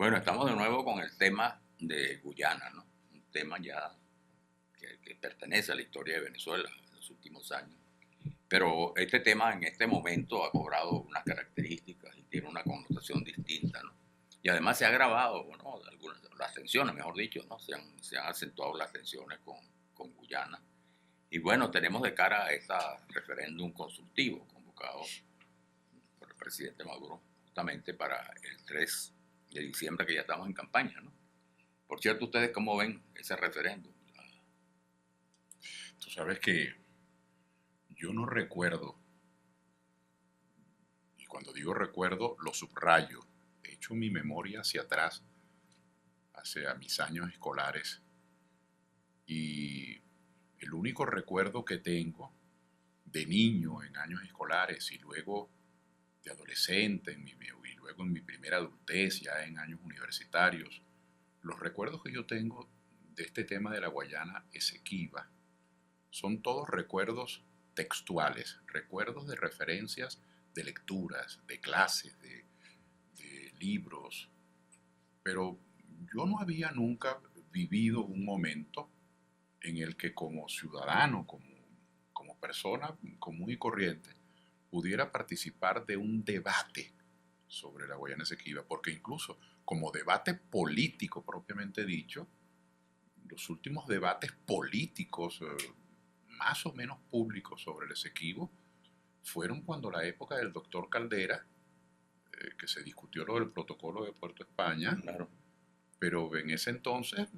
Bueno, estamos de nuevo con el tema de Guyana, ¿no? Un tema ya que pertenece a la historia de Venezuela en los últimos años. Pero este tema en este momento ha cobrado unas características y tiene una connotación distinta, ¿no? Y además se ha agravado, ¿no? Las tensiones, mejor dicho, ¿no? Se han acentuado las tensiones con Guyana. Y bueno, tenemos de cara a este referéndum consultivo convocado por el presidente Maduro justamente para el 3 de diciembre, que ya estamos en campaña, ¿no? Por cierto, ¿ustedes cómo ven ese referéndum? Tú sabes que yo no recuerdo, y cuando digo recuerdo, lo subrayo. He hecho mi memoria hacia atrás, hacia mis años escolares, y el único recuerdo que tengo de niño en años escolares y luego de adolescente y luego en mi primera adultez, ya en años universitarios, los recuerdos que yo tengo de este tema de la Guayana Esequiba son todos recuerdos textuales, recuerdos de referencias de lecturas, de clases, de libros, pero yo no había nunca vivido un momento en el que como ciudadano, como persona común y corriente, pudiera participar de un debate sobre la Guayana Esequiba, porque incluso como debate político propiamente dicho, los últimos debates políticos más o menos públicos sobre el Esequibo fueron cuando la época del doctor Caldera, que se discutió lo del protocolo de Puerto España, Claro, pero en ese entonces,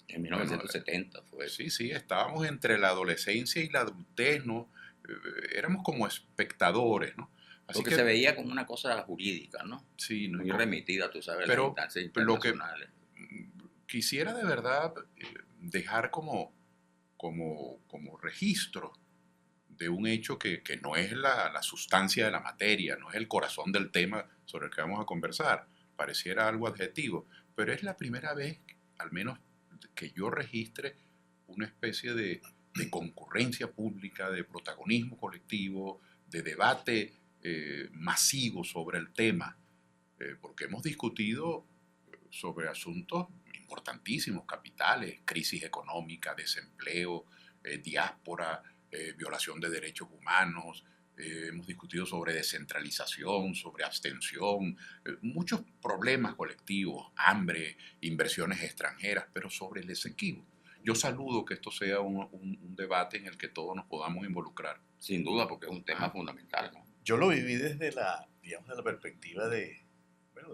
en bueno, 1970 fue eso. sí, sí, estábamos entre la adolescencia y la adultez, ¿no? Éramos como espectadores, ¿no? Así Porque se que, veía como una cosa jurídica, ¿no? sí, ¿no? Muy remitida, tú sabes, a las Pero instancias lo que internacionales. quisiera de verdad dejar como registro de un hecho que no es la sustancia de la materia, no es el corazón del tema sobre el que vamos a conversar, pareciera algo adjetivo, pero es la primera vez, al menos que yo registre una especie de concurrencia pública, de protagonismo colectivo, de debate masivo sobre el tema, porque hemos discutido sobre asuntos importantísimos, capitales, crisis económica, desempleo, diáspora, violación de derechos humanos, hemos discutido sobre descentralización, sobre abstención, muchos problemas colectivos, hambre, inversiones extranjeras, pero sobre el Esequibo. Yo saludo que esto sea un debate en el que todos nos podamos involucrar. Sin duda, porque es un tema Ah, fundamental, ¿no? Yo lo viví desde digamos, de la perspectiva bueno,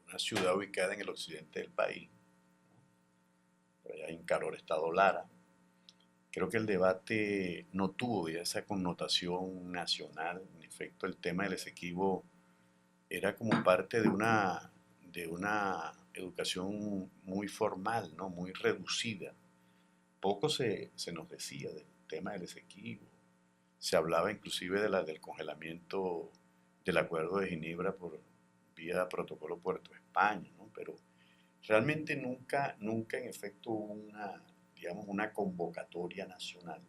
una ciudad ubicada en el occidente del país, por allá en Carora, estado Lara. Creo que el debate no tuvo ya esa connotación nacional. En efecto, el tema del Esequibo era como parte de una educación muy formal, ¿no? Muy reducida. Poco se nos decía del tema del Esequibo. Se hablaba inclusive del congelamiento del Acuerdo de Ginebra por vía protocolo Puerto España, ¿no? Pero realmente nunca en efecto hubo digamos, una convocatoria nacional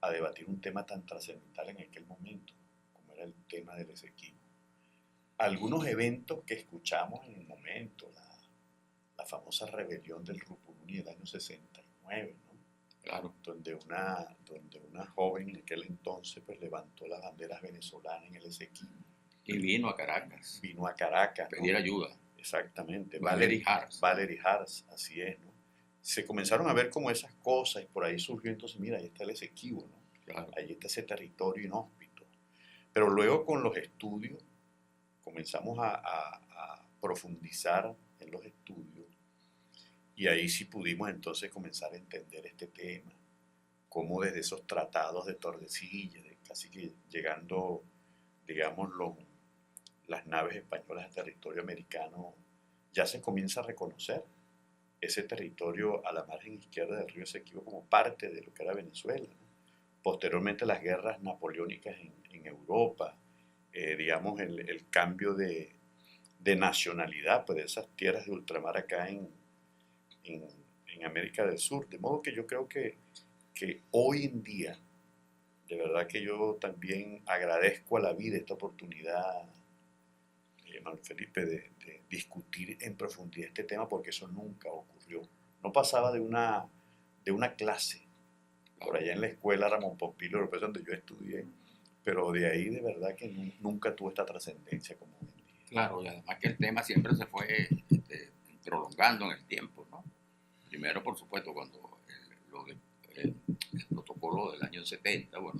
a debatir un tema tan trascendental en aquel momento, como era el tema del Esequibo. Algunos eventos que escuchamos en el momento, la famosa rebelión del Rupununi del año 69, ¿no? Claro. donde una joven en aquel entonces pues levantó las banderas venezolanas en el Esequibo. Y vino a Caracas, Vino a Caracas, ¿no? pedir ayuda. Exactamente. Valerie Harris. Valerie Harris, así es, ¿no? Se comenzaron a ver como esas cosas y por ahí surgió entonces, mira, ahí está el Esequibo, ¿no? Claro. Ahí está ese territorio inhóspito. Pero luego con los estudios comenzamos a profundizar en los estudios y ahí sí pudimos entonces comenzar a entender este tema, cómo desde esos tratados de Tordesillas, casi que llegando, digamos, las naves españolas al territorio americano, ya se comienza a reconocer ese territorio a la margen izquierda del río Esequibo como parte de lo que era Venezuela, ¿no? Posteriormente las guerras napoleónicas en Europa, digamos el cambio de nacionalidad pues, de esas tierras de ultramar acá en, en América del Sur. De modo que yo creo que hoy en día, de verdad que yo también agradezco a la vida esta oportunidad Manuel Felipe, de discutir en profundidad este tema, porque eso nunca ocurrió. No pasaba de una clase por allá en la escuela Ramón Pompilio López, donde yo estudié, pero de ahí de verdad que nunca tuvo esta trascendencia como hoy en día. Claro, y además que el tema siempre se fue prolongando en el tiempo, ¿no? Primero, por supuesto, cuando el protocolo del año 70, bueno,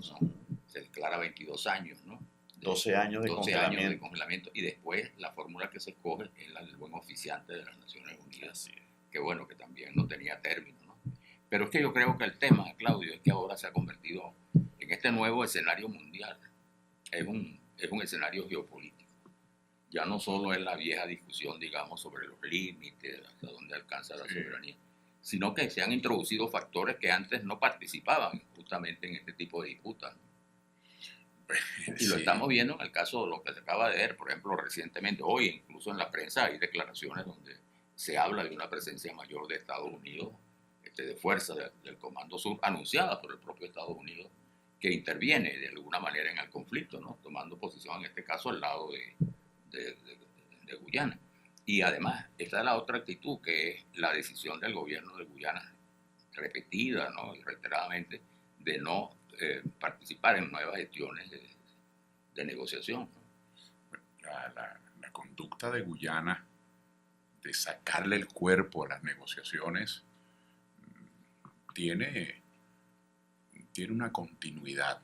se declara 22 años, ¿no? 12 años de 12 congelamiento. años de congelamiento, y después la fórmula que se escoge es la del buen oficiante de las Naciones Unidas, Así es. que bueno, que también no tenía término, ¿no? Pero es que yo creo que el tema, Claudio, es que ahora se ha convertido en este nuevo escenario mundial, es un escenario geopolítico. Ya no solo es la vieja discusión, digamos, sobre los límites, hasta dónde alcanza la soberanía, sino que se han introducido factores que antes no participaban justamente en este tipo de disputas, ¿no? Y lo estamos viendo en el caso de lo que se acaba de ver, por ejemplo, recientemente, hoy incluso en la prensa hay declaraciones donde se habla de una presencia mayor de Estados Unidos, de fuerza del Comando Sur, anunciada por el propio Estados Unidos, que interviene de alguna manera en el conflicto, ¿no? Tomando posición en este caso al lado de Guyana. Y además, esta es la otra actitud, que es la decisión del gobierno de Guyana, repetida, ¿no? Y reiteradamente, de no participar en nuevas gestiones de negociación. La conducta de Guyana de sacarle el cuerpo a las negociaciones tiene una continuidad.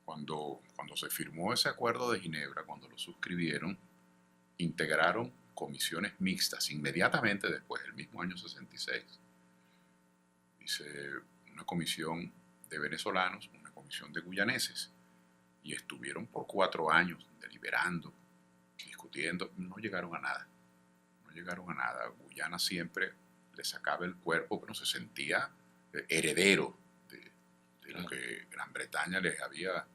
Cuando se firmó ese acuerdo de Ginebra, cuando lo suscribieron, integraron comisiones mixtas inmediatamente después, el mismo año 66. Dice, una comisión de venezolanos, una comisión de guyaneses, y estuvieron por 4 años deliberando, discutiendo, no llegaron a nada. Guyana siempre le sacaba el cuerpo, pero se sentía heredero de lo que Gran Bretaña les había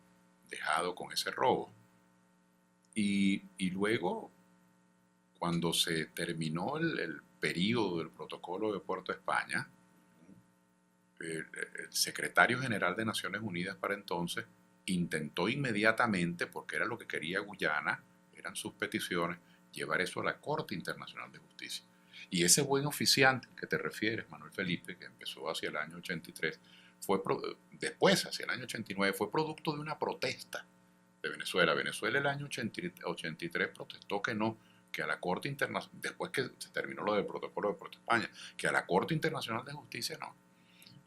dejado con ese robo. Y luego, cuando se terminó el periodo del protocolo de Puerto España, el secretario general de Naciones Unidas para entonces intentó inmediatamente, porque era lo que quería Guyana, eran sus peticiones, llevar eso a la Corte Internacional de Justicia. Y ese buen oficiante que te refieres, Manuel Felipe, que empezó hacia el año 83, después, hacia el año 89, fue producto de una protesta de Venezuela. Venezuela el año 83 protestó que a la Corte Internacional, después que se terminó lo del protocolo de Puerto España, que a la Corte Internacional de Justicia no.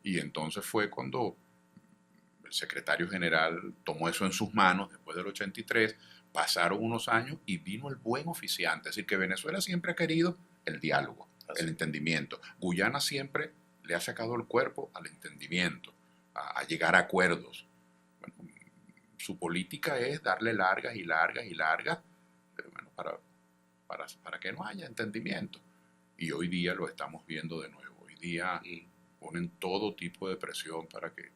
Y entonces fue cuando el secretario general tomó eso en sus manos, después del 83, pasaron unos años y vino el buen oficiante. Es decir, que Venezuela siempre ha querido el diálogo, el entendimiento. Guyana siempre le ha sacado el cuerpo al entendimiento, a llegar a acuerdos. Bueno, su política es darle largas y largas y largas, bueno, para que no haya entendimiento. Y hoy día lo estamos viendo de nuevo. Hoy día ponen todo tipo de presión para que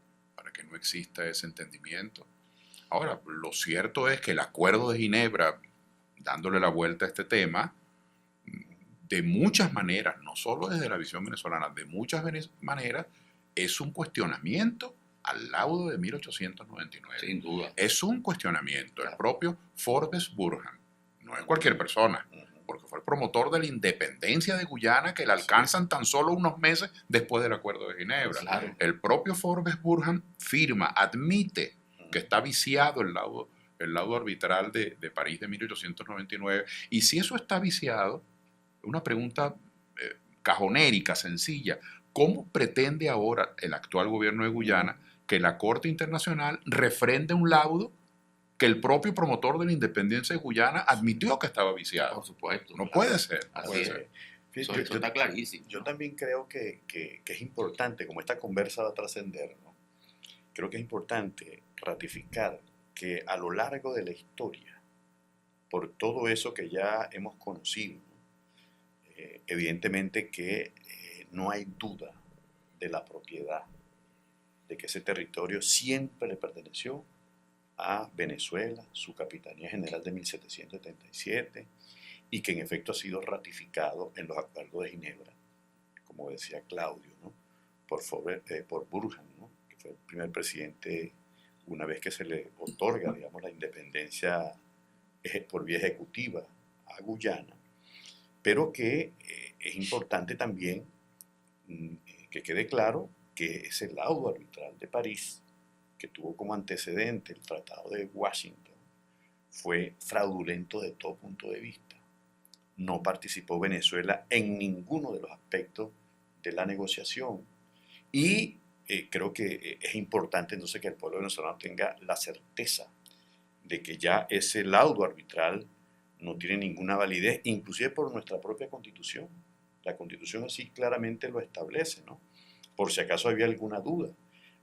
no exista ese entendimiento. Ahora, lo cierto es que el Acuerdo de Ginebra, dándole la vuelta a este tema, de muchas maneras, no solo desde la visión venezolana, de muchas maneras, es un cuestionamiento al laudo de 1899. Sin duda. Es un cuestionamiento. El propio Forbes Burhan, no es cualquier persona, porque fue el promotor de la independencia de Guyana, que la alcanzan tan solo unos meses después del Acuerdo de Ginebra. Claro. El propio Forbes Burhan firma, admite que está viciado el laudo arbitral de París de 1899. Y si eso está viciado, una pregunta cajonérica, sencilla, ¿cómo pretende ahora el actual gobierno de Guyana que la Corte Internacional refrende un laudo que el propio promotor de la independencia de Guyana admitió que estaba viciado? Por supuesto. No claro. puede ser. No Así puede es. ser. Eso está clarísimo. Yo también creo que es importante, como esta conversa va a trascender, ¿no? Creo que es importante ratificar que a lo largo de la historia, por todo eso que ya hemos conocido, evidentemente que no hay duda de la propiedad, de que ese territorio siempre le perteneció a Venezuela, su Capitanía General de 1777, y que en efecto ha sido ratificado en los acuerdos de Ginebra, como decía Claudio, ¿no? por Burhan, ¿no? Que fue el primer presidente, una vez que se le otorga, digamos, la independencia por vía ejecutiva a Guyana, pero que es importante también que quede claro que ese laudo arbitral de París, que tuvo como antecedente el Tratado de Washington, fue fraudulento de todo punto de vista. No participó Venezuela en ninguno de los aspectos de la negociación. Y creo que es importante entonces que el pueblo venezolano tenga la certeza de que ya ese laudo arbitral no tiene ninguna validez, inclusive por nuestra propia Constitución. La Constitución así claramente lo establece, ¿no? Por si acaso había alguna duda.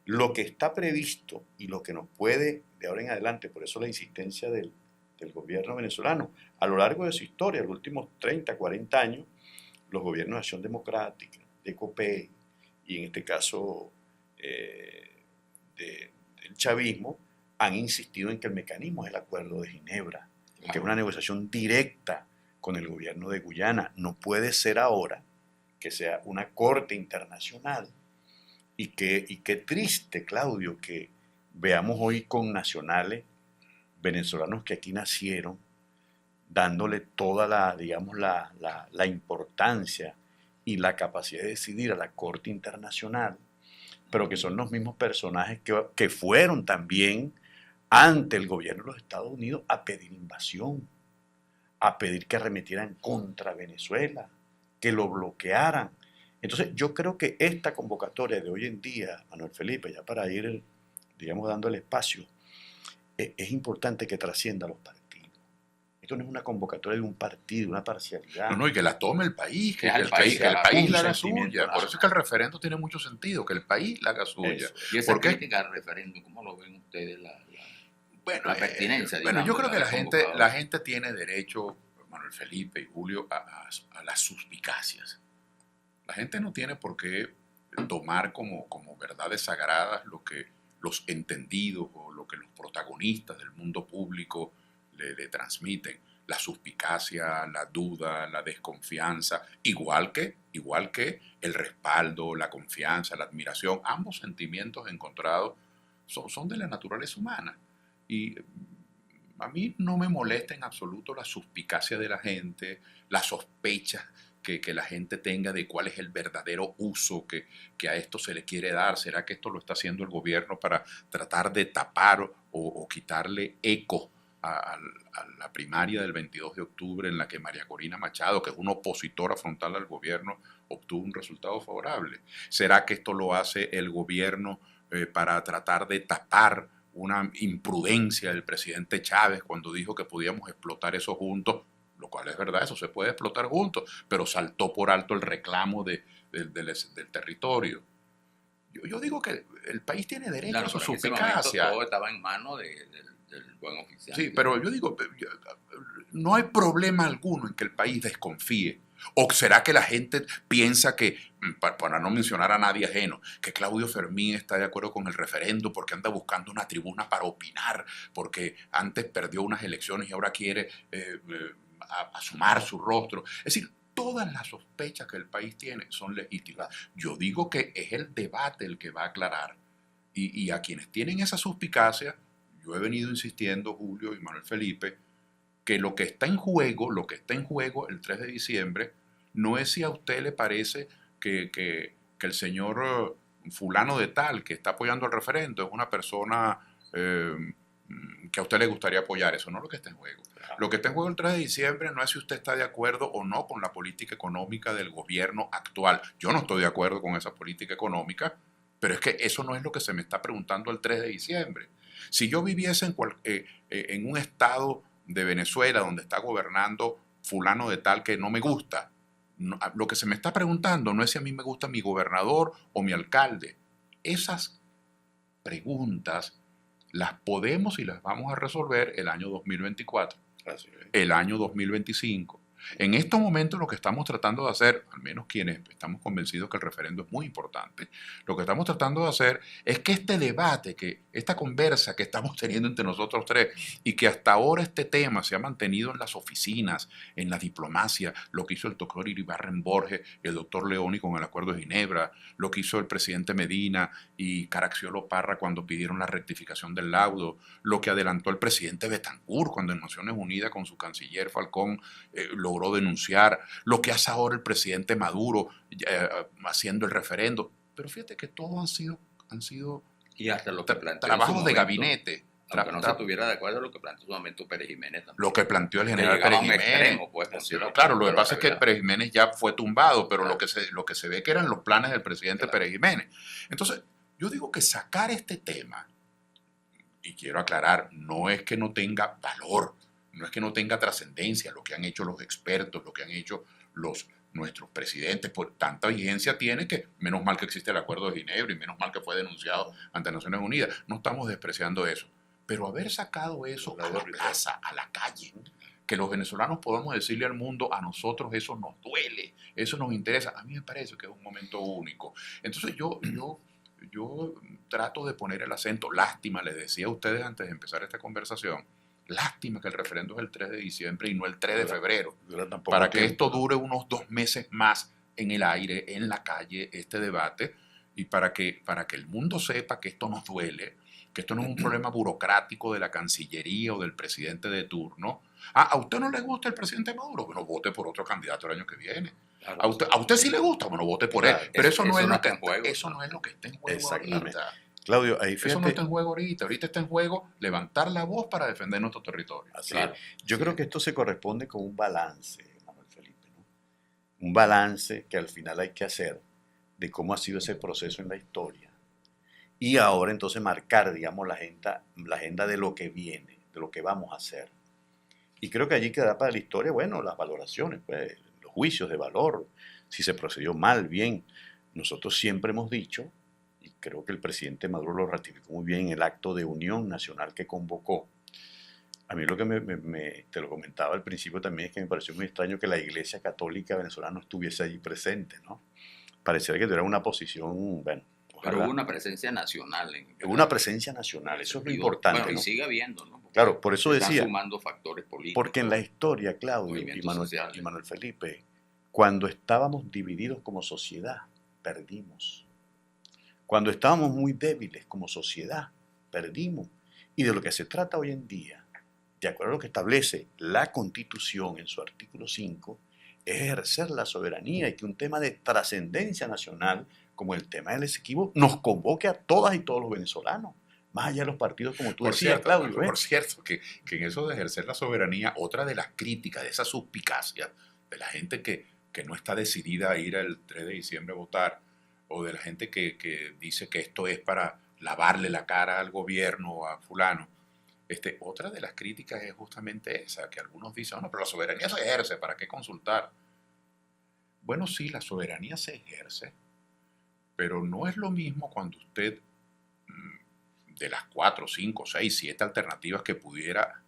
Lo que está previsto y lo que nos puede, de ahora en adelante, por eso la insistencia del gobierno venezolano, a lo largo de su historia, los últimos 30, 40 años, los gobiernos de Acción Democrática, de COPEI, y en este caso del chavismo, han insistido en que el mecanismo es el Acuerdo de Ginebra, que es una negociación directa con el gobierno de Guyana. No puede ser ahora que sea una corte internacional. Y qué triste, Claudio, que veamos hoy con nacionales venezolanos que aquí nacieron, dándole toda la importancia y la capacidad de decidir a la Corte Internacional, pero que son los mismos personajes que fueron también ante el gobierno de los Estados Unidos a pedir invasión, a pedir que arremetieran contra Venezuela, que lo bloquearan. Entonces yo creo que esta convocatoria de hoy en día, Manuel Felipe, ya para ir, digamos, dando el espacio, es importante que trascienda los partidos. Esto no es una convocatoria de un partido, una parcialidad. No, y que la tome el país, que el país la haga suya. Por eso es que el referendo tiene mucho sentido, que el país la haga suya. Eso. Y esa crítica al referendo, ¿cómo lo ven ustedes? Bueno, la pertinencia. Bueno, yo creo que la gente tiene derecho, Manuel Felipe y Julio, a las suspicacias. La gente no tiene por qué tomar como verdades sagradas lo que los entendidos o lo que los protagonistas del mundo público le transmiten. La suspicacia, la duda, la desconfianza, igual que el respaldo, la confianza, la admiración, ambos sentimientos encontrados son de la naturaleza humana. Y a mí no me molesta en absoluto la suspicacia de la gente, la sospecha que la gente tenga de cuál es el verdadero uso que a esto se le quiere dar. ¿Será que esto lo está haciendo el gobierno para tratar de tapar o quitarle eco a la primaria del 22 de octubre en la que María Corina Machado, que es una opositora frontal al gobierno, obtuvo un resultado favorable? ¿Será que esto lo hace el gobierno para tratar de tapar una imprudencia del presidente Chávez cuando dijo que podíamos explotar eso juntos? Lo cual es verdad, eso se puede explotar juntos, pero saltó por alto el reclamo del territorio. Yo digo que el país tiene derecho a su suspicacia. Todo estaba en manos del buen oficial. Sí, pero yo digo, no hay problema alguno en que el país desconfíe. ¿O será que la gente piensa que, para no mencionar a nadie ajeno, que Claudio Fermín está de acuerdo con el referendo porque anda buscando una tribuna para opinar, porque antes perdió unas elecciones y ahora quiere asomar su rostro? Es decir, todas las sospechas que el país tiene son legítimas. Yo digo que es el debate el que va a aclarar. Y a quienes tienen esa suspicacia, yo he venido insistiendo, Julio y Manuel Felipe, que lo que está en juego el 3 de diciembre, no es si a usted le parece que el señor fulano de tal que está apoyando el referendo es una persona que a usted le gustaría apoyar. Eso no es lo que está en juego. Lo que está en juego el 3 de diciembre no es si usted está de acuerdo o no con la política económica del gobierno actual. Yo no estoy de acuerdo con esa política económica, pero es que eso no es lo que se me está preguntando el 3 de diciembre. Si yo viviese en un estado de Venezuela donde está gobernando fulano de tal que no me gusta, lo que se me está preguntando no es si a mí me gusta mi gobernador o mi alcalde. Esas preguntas las podemos y las vamos a resolver el año 2024, el año 2025. En estos momentos lo que estamos tratando de hacer, al menos quienes estamos convencidos que el referendo es muy importante, lo que estamos tratando de hacer es que este debate, que esta conversa que estamos teniendo entre nosotros tres y que hasta ahora este tema se ha mantenido en las oficinas, en la diplomacia, lo que hizo el doctor Iribarren Borges, el doctor Leoni con el Acuerdo de Ginebra, lo que hizo el presidente Medina y Caracciolo Parra cuando pidieron la rectificación del laudo, lo que adelantó el presidente Betancourt cuando en Naciones Unidas con su canciller Falcón logró denunciar, lo que hace ahora el presidente Maduro haciendo el referendo. Pero fíjate que todos han sido Y hasta lo que planteó trabajos en su de momento, gabinete. aunque no se estuviera de acuerdo, lo que planteó en su momento Pérez Jiménez también. Lo que planteó el Que general llegaba Pérez a un Jiménez. extremo, pues, considero Claro, lo que pero pasa es que realidad. Pérez Jiménez ya fue tumbado, pero Claro. lo que se ve que eran los planes del presidente Claro. Pérez Jiménez. Entonces, yo digo que sacar este tema, y quiero aclarar, no es que no tenga valor, no es que no tenga trascendencia, lo que han hecho los expertos, lo que han hecho nuestros presidentes, por tanta vigencia tiene que, menos mal que existe el Acuerdo de Ginebra y menos mal que fue denunciado ante Naciones Unidas, no estamos despreciando eso, pero haber sacado eso a la plaza, a la calle, que los venezolanos podamos decirle al mundo, a nosotros eso nos duele, eso nos interesa, a mí me parece que es un momento único. Entonces yo trato de poner el acento, lástima, les decía a ustedes antes de empezar esta conversación, lástima que el referendo es el 3 de diciembre y no el 3 de febrero, para que esto dure unos 2 meses más en el aire, en la calle, este debate, y para que el mundo sepa que esto nos duele, que esto no es un problema burocrático de la Cancillería o del presidente de turno. ¿A usted no le gusta el presidente Maduro? Bueno, vote por otro candidato el año que viene. Claro. ¿A usted sí le gusta? Bueno, vote por Claro, él. Pero eso no es lo está que en juego. eso no es lo que está en juego Exactamente. ahorita. Claudio, ahí Eso no fíjate, está en juego ahorita. Ahorita está en juego levantar la voz para defender nuestro territorio. así Claro. es. Yo creo que esto se corresponde con un balance, Manuel Felipe, ¿no? Un balance que al final hay que hacer de cómo ha sido ese proceso en la historia. Y ahora entonces marcar, digamos, la agenda de lo que viene, de lo que vamos a hacer. Y creo que allí queda para la historia, bueno, las valoraciones, pues, los juicios de valor, si se procedió mal, bien. Nosotros siempre hemos dicho, y creo que el presidente Maduro lo ratificó muy bien en el acto de unión nacional que convocó. A mí lo que te lo comentaba al principio también es que me pareció muy extraño que la Iglesia Católica venezolana no estuviese allí presente, ¿no? Pareciera que tuviera una posición, bueno, Pero hubo una presencia nacional. hubo una presencia nacional, eso es lo importante, Bueno, y ¿no? sigue habiendo, ¿no? Porque Claro, por eso se están decía, sumando factores políticos. porque en la historia, Claudio movimientos sociales. y Manuel Felipe, cuando estábamos divididos como sociedad, perdimos. Cuando estábamos muy débiles como sociedad, perdimos. Y de lo que se trata hoy en día, de acuerdo a lo que establece la Constitución en su artículo 5, es ejercer la soberanía y que un tema de trascendencia nacional, como el tema del Esequibo, nos convoque a todas y todos los venezolanos, más allá de los partidos, como tú decías, Claudio. Por cierto, que en eso de ejercer la soberanía, otra de las críticas, de esa suspicacia de la gente que no está decidida a ir el 3 de diciembre a votar, o de la gente que dice que esto es para lavarle la cara al gobierno o a fulano, otra de las críticas es justamente esa, que algunos dicen, no, pero la soberanía se ejerce, ¿para qué consultar? Bueno, sí, la soberanía se ejerce, pero no es lo mismo cuando usted, de las 4, 5, 6, 7 alternativas que pudiera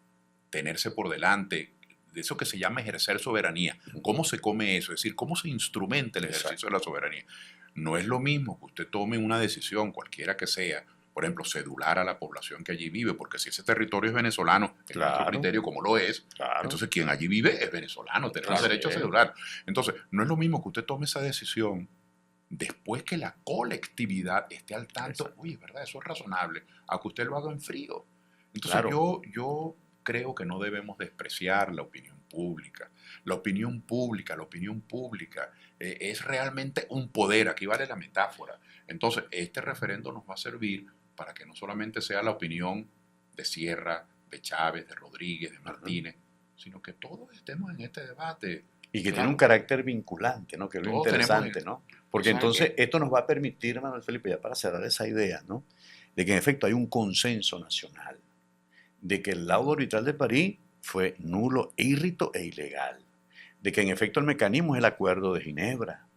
tenerse por delante, de eso que se llama ejercer soberanía, ¿cómo se come eso? Es decir, ¿cómo se instrumenta el ejercicio de la soberanía? No es lo mismo que usted tome una decisión, cualquiera que sea, por ejemplo, cedular a la población que allí vive, porque si ese territorio es venezolano, en nuestro criterio, como lo es, entonces quien allí vive es venezolano, tenemos derecho a cedular. Entonces, no es lo mismo que usted tome esa decisión después que la colectividad esté al tanto, oye, ¿verdad? Eso es razonable, a que usted lo haga en frío. Entonces, yo creo que no debemos despreciar la opinión pública. La opinión pública es realmente un poder, aquí vale la metáfora. Entonces, este referendo nos va a servir para que no solamente sea la opinión de Sierra, de Chávez, de Rodríguez, de Martínez, sino que todos estemos en este debate. Y que tiene un carácter vinculante, ¿no? Que es lo interesante, ¿no? Porque entonces esto nos va a permitir, Manuel Felipe, ya para cerrar esa idea, ¿no? De que en efecto hay un consenso nacional, de que el laudo arbitral de París fue nulo, írrito e ilegal, de que en efecto el mecanismo es el Acuerdo de Ginebra,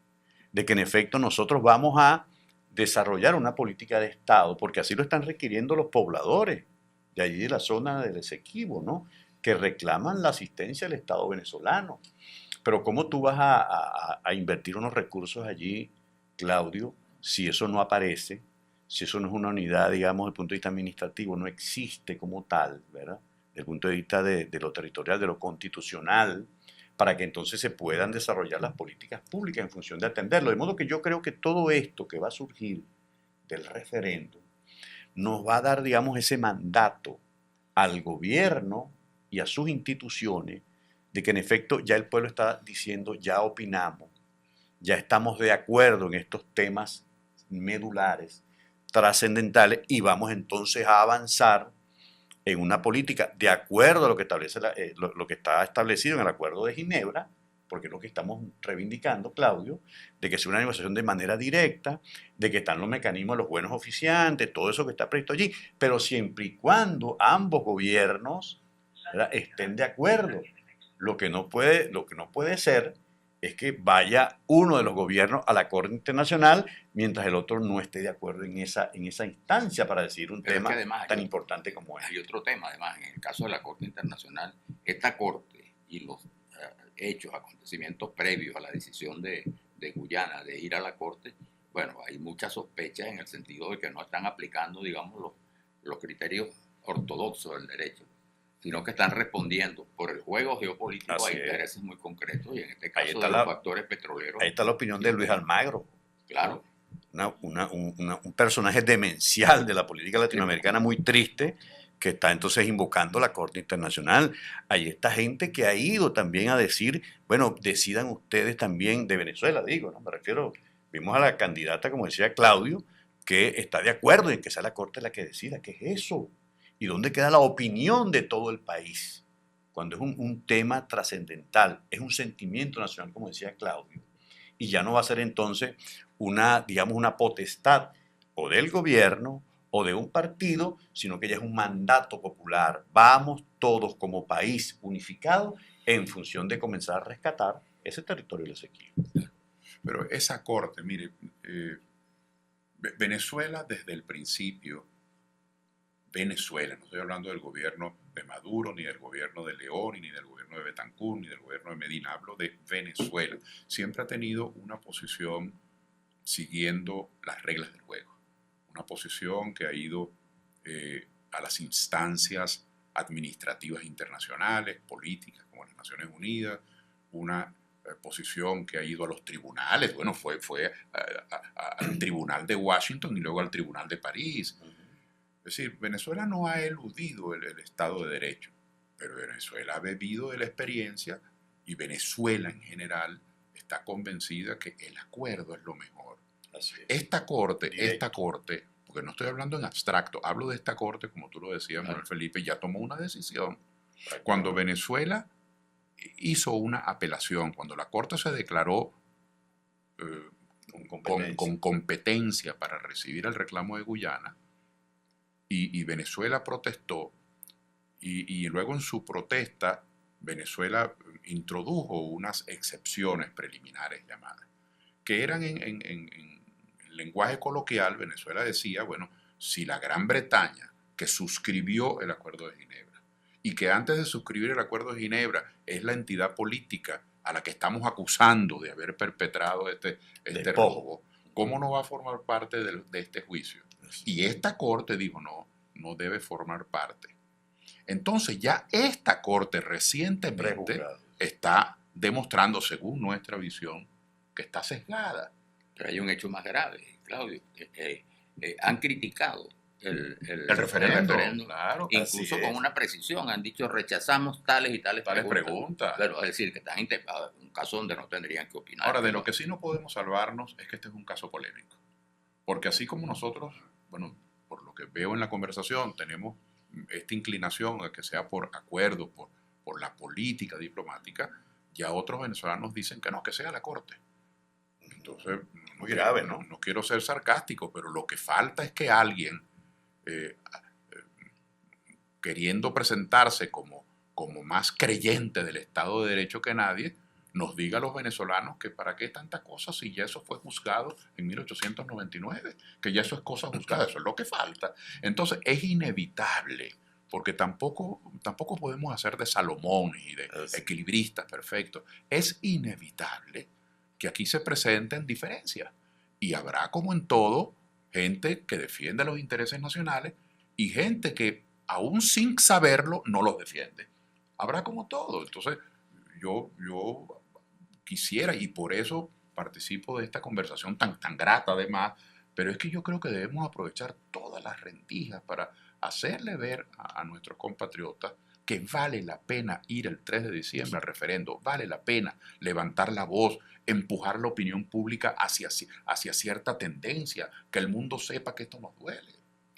de que en efecto nosotros vamos a desarrollar una política de Estado, porque así lo están requiriendo los pobladores de allí de la zona del Esequibo, ¿no? Que reclaman la asistencia del Estado venezolano. Pero ¿cómo tú vas a invertir unos recursos allí, Claudio, si eso no aparece, si eso no es una unidad, digamos, desde el punto de vista administrativo, no existe como tal, ¿verdad? Desde el punto de vista de lo territorial, de lo constitucional, para que entonces se puedan desarrollar las políticas públicas en función de atenderlo. De modo que yo creo que todo esto que va a surgir del referéndum nos va a dar, digamos, ese mandato al gobierno y a sus instituciones de que en efecto ya el pueblo está diciendo, ya opinamos, ya estamos de acuerdo en estos temas medulares, trascendentales, y vamos entonces a avanzar en una política de acuerdo a lo que establece lo que está establecido en el Acuerdo de Ginebra, porque es lo que estamos reivindicando, Claudio, de que sea una negociación de manera directa, de que están los mecanismos de los buenos oficiantes, todo eso que está previsto allí, pero siempre y cuando ambos gobiernos, ¿verdad?, estén de acuerdo. Lo que no puede ser es que vaya uno de los gobiernos a la Corte Internacional mientras el otro no esté de acuerdo en esa instancia para decidir un Pero es tema que además tan importante como hay este. otro tema, además, en el caso de la Corte Internacional, esta Corte y los hechos, acontecimientos previos a la decisión de Guyana de ir a la Corte, bueno, hay muchas sospechas en el sentido de que no están aplicando, digamos, los criterios ortodoxos del derecho, sino que están respondiendo por el juego geopolítico a intereses muy concretos, y en este caso de los factores petroleros. Ahí está la opinión de Luis Almagro. Claro. Un personaje demencial de la política latinoamericana, muy triste, que está entonces invocando la Corte Internacional. Hay esta gente que ha ido también a decir, bueno, decidan ustedes también, de Venezuela digo, ¿no? Me refiero, vimos a la candidata, como decía Claudio, que está de acuerdo en que sea la Corte la que decida. ¿Qué es eso? ¿Y dónde queda la opinión de todo el país? Cuando es un tema trascendental, es un sentimiento nacional, como decía Claudio, y ya no va a ser entonces digamos, una potestad o del gobierno o de un partido, sino que ya es un mandato popular. Vamos todos como país unificado en función de comenzar a rescatar ese territorio del Esequibo. Pero esa corte, mire, Venezuela desde el principio, Venezuela, no estoy hablando del gobierno de Maduro, ni del gobierno de León, ni del gobierno de Betancur, ni del gobierno de Medina, hablo de Venezuela, siempre ha tenido una posición siguiendo las reglas del juego, una posición que ha ido a las instancias administrativas internacionales, políticas, como las Naciones Unidas, una posición que ha ido a los tribunales, bueno, fue al Tribunal de Washington y luego al Tribunal de París. Es decir, Venezuela no ha eludido el Estado de Derecho, pero Venezuela ha bebido de la experiencia y Venezuela en general está convencida que el acuerdo es lo mejor. Esta corte, porque no estoy hablando en abstracto, hablo de esta corte, como tú lo decías, Manuel Felipe, ya tomó una decisión. Cuando Venezuela hizo una apelación, cuando la corte se declaró con competencia para recibir el reclamo de Guyana, y Venezuela protestó, y luego en su protesta Venezuela introdujo unas excepciones preliminares llamadas, que eran en lenguaje coloquial. Venezuela decía, bueno, si la Gran Bretaña, que suscribió el Acuerdo de Ginebra, y que antes de suscribir el Acuerdo de Ginebra es la entidad política a la que estamos acusando de haber perpetrado este robo, ¿cómo no va a formar parte de este juicio? Y esta corte dijo, no debe formar parte. Entonces ya esta corte recientemente está demostrando, según nuestra visión, que está sesgada. Pero hay un hecho más grave, Claudio. Han criticado el referéndum, claro, incluso con una precisión. Han dicho, rechazamos tales y tales preguntas. Pero es decir, que están un caso donde no tendrían que opinar. Ahora, de lo que sí no podemos salvarnos es que este es un caso polémico. Porque así como nosotros, bueno, por lo que veo en la conversación, tenemos esta inclinación a que sea por acuerdo, por la política diplomática, ya otros venezolanos dicen que no, que sea la corte. Entonces, muy grave, ¿no? No quiero ser sarcástico, pero lo que falta es que alguien, queriendo presentarse como más creyente del Estado de Derecho que nadie, nos diga a los venezolanos que para qué tanta cosa si ya eso fue juzgado en 1899, que ya eso es cosa juzgada, eso es lo que falta. Entonces es inevitable, porque tampoco podemos hacer de Salomón y de equilibristas perfectos. Es inevitable que aquí se presenten diferencias y habrá, como en todo, gente que defiende los intereses nacionales y gente que, aún sin saberlo, no los defiende. Habrá como todo. Entonces, yo quisiera, y por eso participo de esta conversación tan grata además, pero es que yo creo que debemos aprovechar todas las rendijas para hacerle ver a nuestros compatriotas que vale la pena ir el 3 de diciembre al referendo, vale la pena levantar la voz, empujar la opinión pública hacia cierta tendencia, que el mundo sepa que esto nos duele.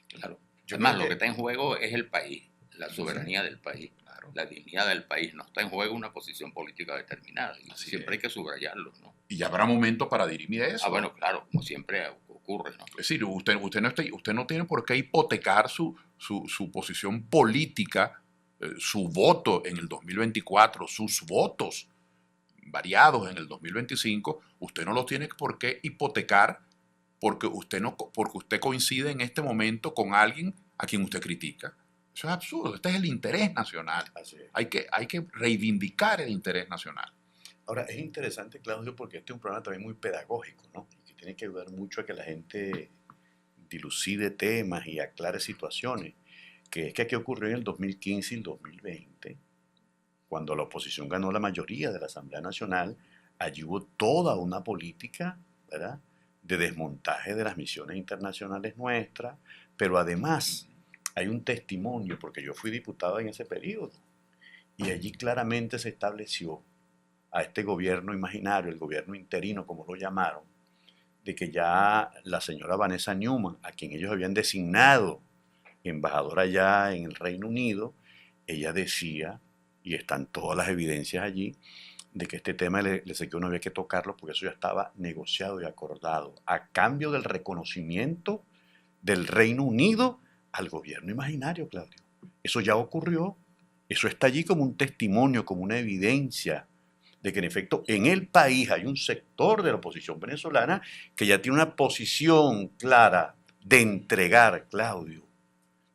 Claro. Además, lo que está en juego es el país, la soberanía del país, claro, la dignidad del país. No está en juego una posición política determinada. Y siempre hay que subrayarlo, ¿no? Y ya habrá momentos para dirimir eso. Bueno, claro, como siempre ocurre, ¿no? Es decir, usted no tiene por qué hipotecar su posición política, su voto en el 2024, sus votos variados en el 2025. Usted no los tiene por qué hipotecar porque usted coincide en este momento con alguien a quien usted critica. Eso es absurdo. Este es el interés nacional. Así es. Hay que reivindicar el interés nacional. Ahora, es interesante, Claudio, porque este es un programa también muy pedagógico, ¿no? Y que tiene que ayudar mucho a que la gente dilucide temas y aclare situaciones. Que es que aquí ocurrió en el 2015 y el 2020, cuando la oposición ganó la mayoría de la Asamblea Nacional. Allí hubo toda una política, ¿verdad?, de desmontaje de las misiones internacionales nuestras, pero además hay un testimonio, porque yo fui diputado en ese periodo, y allí claramente se estableció a este gobierno imaginario, el gobierno interino, como lo llamaron, de que ya la señora Vanessa Newman, a quien ellos habían designado embajadora allá en el Reino Unido, ella decía, y están todas las evidencias allí, de que este tema le que no había que tocarlo porque eso ya estaba negociado y acordado, a cambio del reconocimiento del Reino Unido al gobierno imaginario, Claudio. Eso ya ocurrió, eso está allí como un testimonio, como una evidencia de que en efecto en el país hay un sector de la oposición venezolana que ya tiene una posición clara de entregar, Claudio,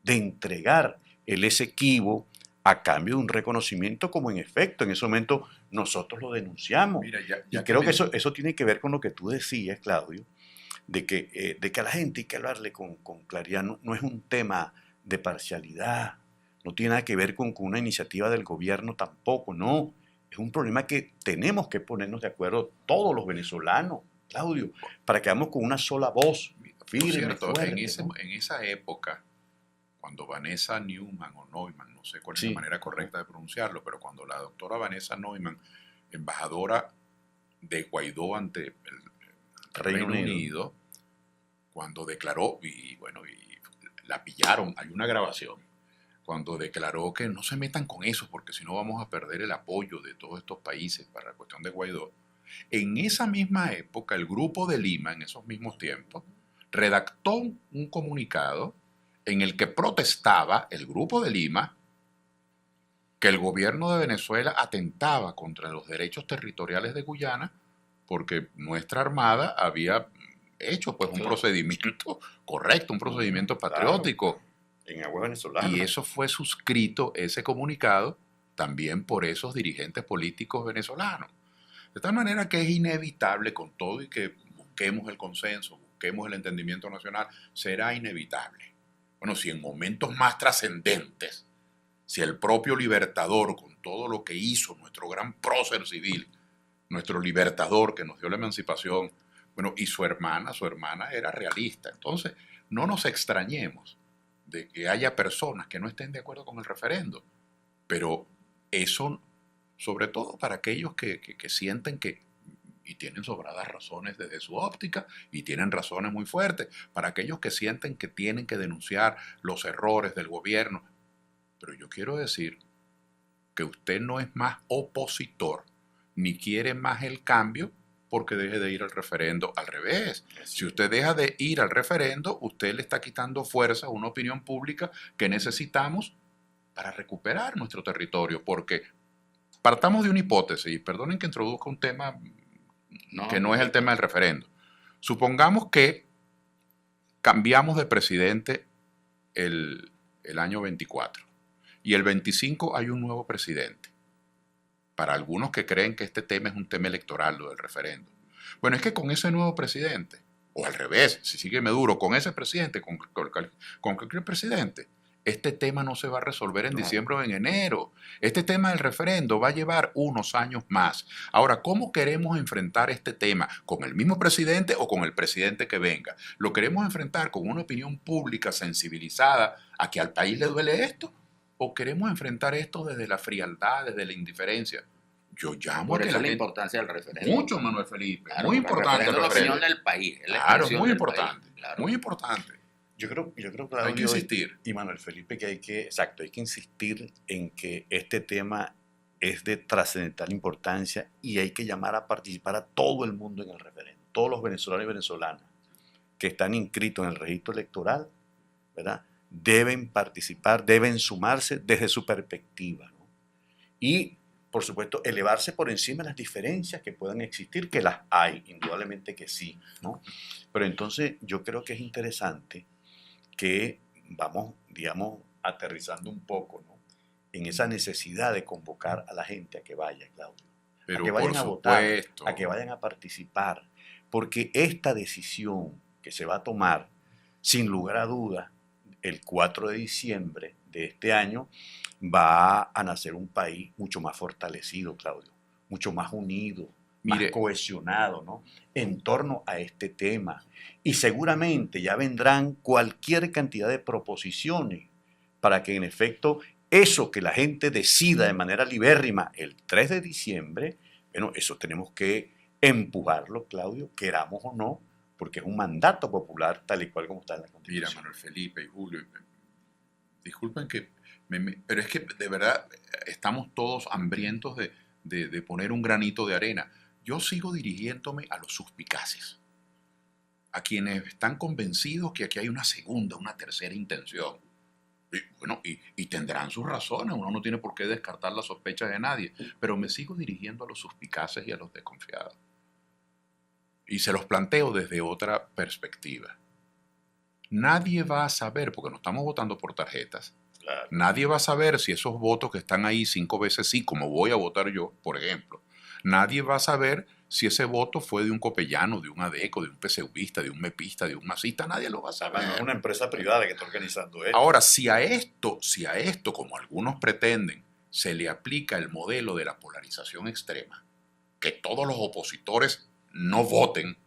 de entregar el Esequibo a cambio de un reconocimiento, como en efecto en ese momento nosotros lo denunciamos. Mira, y creo que eso tiene que ver con lo que tú decías, Claudio, de que a la gente hay que hablarle con claridad. No es un tema de parcialidad, no tiene nada que ver con una iniciativa del gobierno tampoco, no. Es un problema que tenemos que ponernos de acuerdo todos los venezolanos, Claudio, para que hagamos con una sola voz, firme, cierto, fuerte, en esa época, cuando Vanessa Newman o Neumann, no sé cuál es la manera correcta de pronunciarlo, pero cuando la doctora Vanessa Neumann, embajadora de Guaidó ante el Reino Unido, cuando declaró, y la pillaron, hay una grabación, cuando declaró que no se metan con eso, porque si no vamos a perder el apoyo de todos estos países para la cuestión de Guaidó. En esa misma época, el Grupo de Lima, en esos mismos tiempos, redactó un comunicado en el que protestaba el Grupo de Lima que el gobierno de Venezuela atentaba contra los derechos territoriales de Guyana porque nuestra armada había hecho pues un procedimiento correcto, un procedimiento patriótico. En agua venezolana. Y eso fue suscrito, ese comunicado, también por esos dirigentes políticos venezolanos. De tal manera que es inevitable, con todo y que busquemos el consenso, busquemos el entendimiento nacional, será inevitable. Bueno, si en momentos más trascendentes, si el propio Libertador, con todo lo que hizo nuestro gran prócer civil, nuestro Libertador que nos dio la emancipación, bueno, y su hermana era realista. Entonces, no nos extrañemos de que haya personas que no estén de acuerdo con el referendo, pero eso, sobre todo para aquellos que sienten que, y tienen sobradas razones desde su óptica, y tienen razones muy fuertes, para aquellos que sienten que tienen que denunciar los errores del gobierno. Pero yo quiero decir que usted no es más opositor, ni quiere más el cambio porque deje de ir al referendo. Al revés, si usted deja de ir al referendo, usted le está quitando fuerza a una opinión pública que necesitamos para recuperar nuestro territorio, porque partamos de una hipótesis, y perdonen que introduzca un tema que no es el tema del referendo. Supongamos que cambiamos de presidente el año 24 y el 25 hay un nuevo presidente. Para algunos que creen que este tema es un tema electoral, lo del referéndum. Bueno, es que con ese nuevo presidente, o al revés, si sigue Maduro, con ese presidente, con cualquier presidente, este tema no se va a resolver en diciembre o en enero. Este tema del referendo va a llevar unos años más. Ahora, ¿cómo queremos enfrentar este tema? ¿Con el mismo presidente o con el presidente que venga? ¿Lo queremos enfrentar con una opinión pública sensibilizada a que al país le duele esto? ¿O queremos enfrentar esto desde la frialdad, desde la indiferencia? Yo llamo Por a que eso la la gente... importancia del referéndum. Mucho, Manuel Felipe. Claro, Muy porque importante el el referéndum es la referéndum. opinión del país. Es la Claro, expresión muy del importante. país, claro. Muy importante. Yo creo, Hay Claudio, que insistir. y Manuel Felipe, que hay que insistir en que este tema es de trascendental importancia y hay que llamar a participar a todo el mundo en el referéndum. Todos los venezolanos y venezolanas que están inscritos en el registro electoral, ¿verdad?, deben participar, deben sumarse desde su perspectiva, ¿no? Y, por supuesto, elevarse por encima de las diferencias que puedan existir, que las hay, indudablemente que sí, ¿no? Pero entonces yo creo que es interesante que vamos, digamos, aterrizando un poco, ¿no?, en esa necesidad de convocar a la gente a que vaya, Claudio, Pero a que vayan por a votar, supuesto. a que vayan a participar, porque esta decisión que se va a tomar, sin lugar a dudas, el 4 de diciembre de este año, va a nacer un país mucho más fortalecido, Claudio, mucho más unido, más Mire, cohesionado, ¿no?, en torno a este tema. Y seguramente ya vendrán cualquier cantidad de proposiciones para que en efecto eso que la gente decida de manera libérrima el 3 de diciembre, bueno, eso tenemos que empujarlo, Claudio, queramos o no, porque es un mandato popular tal y cual como está en la mira, Constitución. Manuel Felipe y Julio, disculpen que, pero es que de verdad estamos todos hambrientos de poner un granito de arena. Yo sigo dirigiéndome a los suspicaces, a quienes están convencidos que aquí hay una segunda, una tercera intención. Y, bueno, y tendrán sus razones, uno no tiene por qué descartar las sospechas de nadie, pero me sigo dirigiendo a los suspicaces y a los desconfiados. Y se los planteo desde otra perspectiva. Nadie va a saber, porque no estamos votando por tarjetas, Claro. nadie va a saber si esos votos que están ahí 5 veces sí, como voy a votar yo, por ejemplo, nadie va a saber si ese voto fue de un copellano, de un adeco, de un PSUvista, de un mepista, de un masista, nadie lo va a saber. Bueno, es una empresa privada que está organizando esto. Ahora, si a esto, como algunos pretenden, se le aplica el modelo de la polarización extrema, que todos los opositores no voten,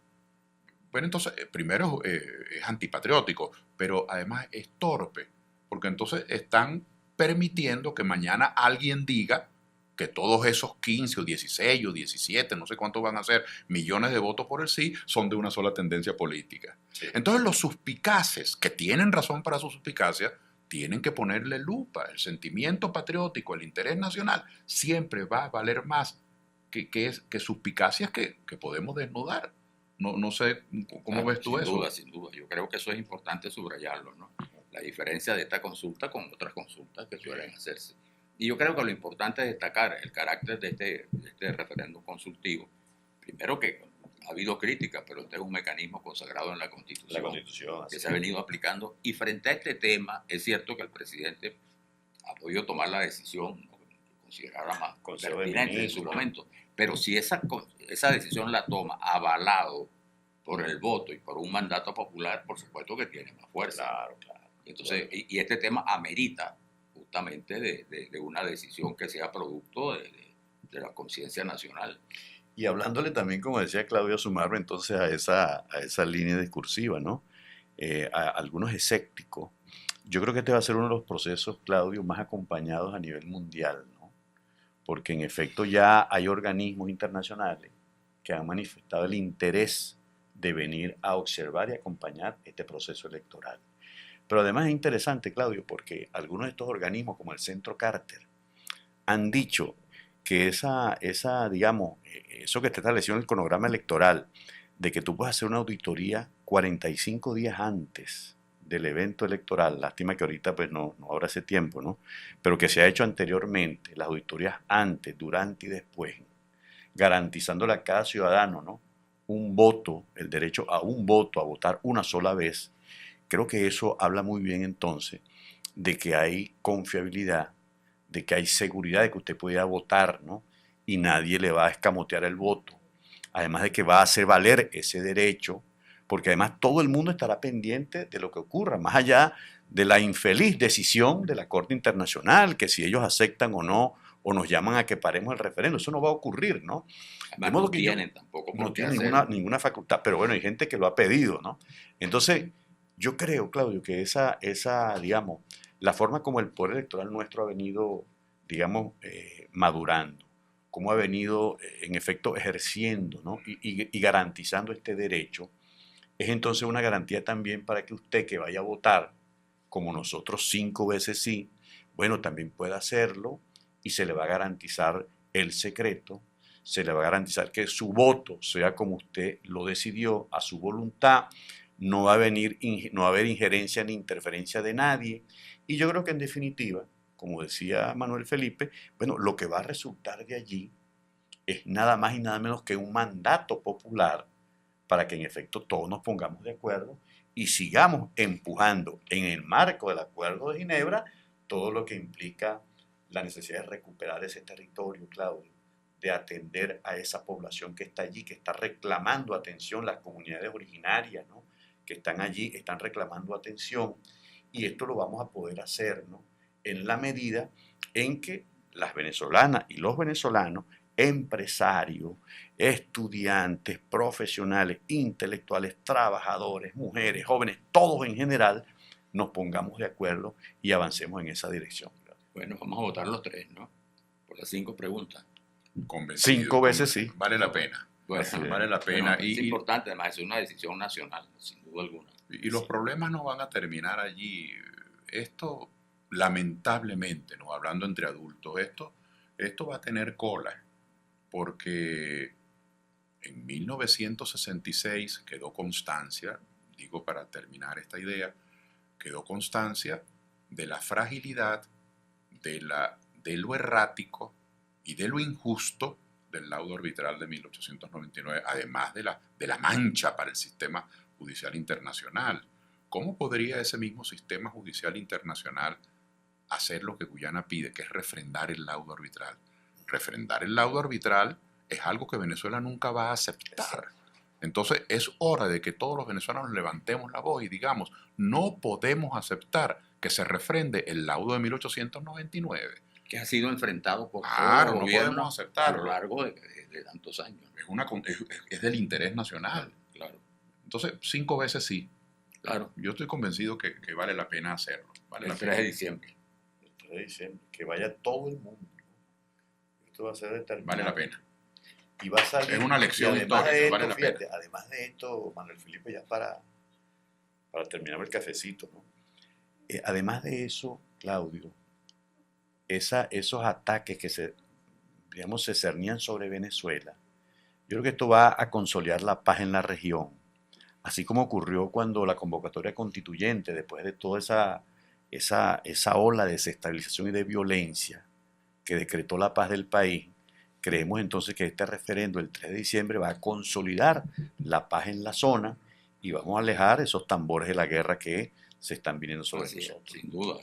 bueno, entonces, primero es antipatriótico, pero además es torpe, porque entonces están permitiendo que mañana alguien diga que todos esos 15 o 16 o 17, no sé cuántos van a ser, millones de votos por el sí, son de una sola tendencia política. Sí. Entonces los suspicaces, que tienen razón para su suspicacia, tienen que ponerle lupa. El sentimiento patriótico, el interés nacional, siempre va a valer más que suspicacias que podemos desnudar. No sé cómo ves tú eso. Sin duda. Yo creo que eso es importante subrayarlo, ¿no? La diferencia de esta consulta con otras consultas que suelen hacerse. Y yo creo que lo importante es destacar el carácter de este referéndum consultivo. Primero que ha habido críticas, pero este es un mecanismo consagrado en la Constitución, que se ha venido aplicando. Y frente a este tema, es cierto que el presidente ha podido tomar la decisión, ¿no?, que considerara más pertinente en su momento. Pero si esa decisión la toma avalado por el voto y por un mandato popular, por supuesto que tiene más fuerza. Claro. Entonces, y este tema amerita justamente de una decisión que sea producto de la conciencia nacional. Y hablándole también, como decía Claudio, sumarlo entonces a esa línea discursiva, ¿no? A algunos escépticos. Yo creo que este va a ser uno de los procesos, Claudio, más acompañados a nivel mundial, ¿no? Porque en efecto ya hay organismos internacionales que han manifestado el interés de venir a observar y acompañar este proceso electoral. Pero además es interesante, Claudio, porque algunos de estos organismos, como el Centro Carter, han dicho que digamos, eso que está establecido en el cronograma electoral, de que tú puedes hacer una auditoría 45 días antes del evento electoral, lástima que ahorita pues no habrá ese tiempo, ¿no? Pero que se ha hecho anteriormente, las auditorías antes, durante y después, garantizándole a cada ciudadano, ¿no?, un voto, el derecho a un voto, a votar una sola vez. Creo que eso habla muy bien entonces de que hay confiabilidad de que hay seguridad de que usted puede ir a votar, ¿no? Y nadie le va a escamotear el voto. Además de que va a hacer valer ese derecho, porque además todo el mundo estará pendiente de lo que ocurra, más allá de la infeliz decisión de la Corte Internacional, que si ellos aceptan o no, o nos llaman a que paremos el referendo, eso no va a ocurrir, ¿no? Además, modo no que tienen tampoco no por qué tiene hacerlo. ninguna facultad, pero bueno, hay gente que lo ha pedido, ¿no? Entonces, yo creo, Claudio, que digamos, la forma como el poder electoral nuestro ha venido, digamos, madurando, cómo ha venido, en efecto, ejerciendo, ¿no? Y garantizando este derecho, es entonces una garantía también para que usted que vaya a votar, como nosotros 5 veces sí, bueno, también pueda hacerlo y se le va a garantizar el secreto, se le va a garantizar que su voto sea como usted lo decidió, a su voluntad, no va a no va a haber injerencia ni interferencia de nadie. Y yo creo que en definitiva, como decía Manuel Felipe, bueno, lo que va a resultar de allí es nada más y nada menos que un mandato popular para que en efecto todos nos pongamos de acuerdo y sigamos empujando en el marco del Acuerdo de Ginebra todo lo que implica la necesidad de recuperar ese territorio, Claudio, de atender a esa población que está allí, que está reclamando atención, las comunidades originarias, ¿no? Que están allí, están reclamando atención, y esto lo vamos a poder hacer, ¿no? En la medida en que las venezolanas y los venezolanos, empresarios, estudiantes, profesionales, intelectuales, trabajadores, mujeres, jóvenes, todos en general, nos pongamos de acuerdo y avancemos en esa dirección. Bueno, vamos a votar los 3, ¿no? Por las 5 preguntas. Convencido. 5 veces sí. Vale la pena. Bueno, Vale la pena. Bueno, es importante, además, es una decisión nacional, sin duda alguna. Y los problemas no van a terminar allí. Esto, lamentablemente, ¿no? Hablando entre adultos, esto va a tener cola, porque en 1966 quedó constancia, digo para terminar esta idea, quedó constancia de la fragilidad, de lo errático y de lo injusto del laudo arbitral de 1899, además de la mancha para el sistema judicial internacional. ¿Cómo podría ese mismo sistema judicial internacional hacer lo que Guyana pide, que es refrendar el laudo arbitral? Refrendar el laudo arbitral es algo que Venezuela nunca va a aceptar. Entonces es hora de que todos los venezolanos levantemos la voz y digamos, no podemos aceptar que se refrende el laudo de 1899. Que ha sido enfrentado por Claro, todos los no gobiernos podemos a aceptarlo. lo largo de tantos años. Es del interés nacional. Claro, Entonces, 5 veces sí. claro. Yo estoy convencido que vale la pena hacerlo. Vale El la 3 pena. de diciembre. El 3 de diciembre, que vaya todo el mundo. Esto va a ser determinante. Vale la pena. Y va a salir. Es una lección y además histórica, de esto, vale la pena. fíjate, además de esto, Manuel Felipe, ya para terminar el cafecito, ¿no? Además de eso, Claudio, esos ataques que digamos, se cernían sobre Venezuela, yo creo que esto va a consolidar la paz en la región, así como ocurrió cuando la convocatoria constituyente, después de toda esa ola de desestabilización y de violencia que decretó la paz del país, creemos entonces que este referendo el 3 de diciembre va a consolidar la paz en la zona y vamos a alejar esos tambores de la guerra que se están viniendo sobre Así es, nosotros. sin duda.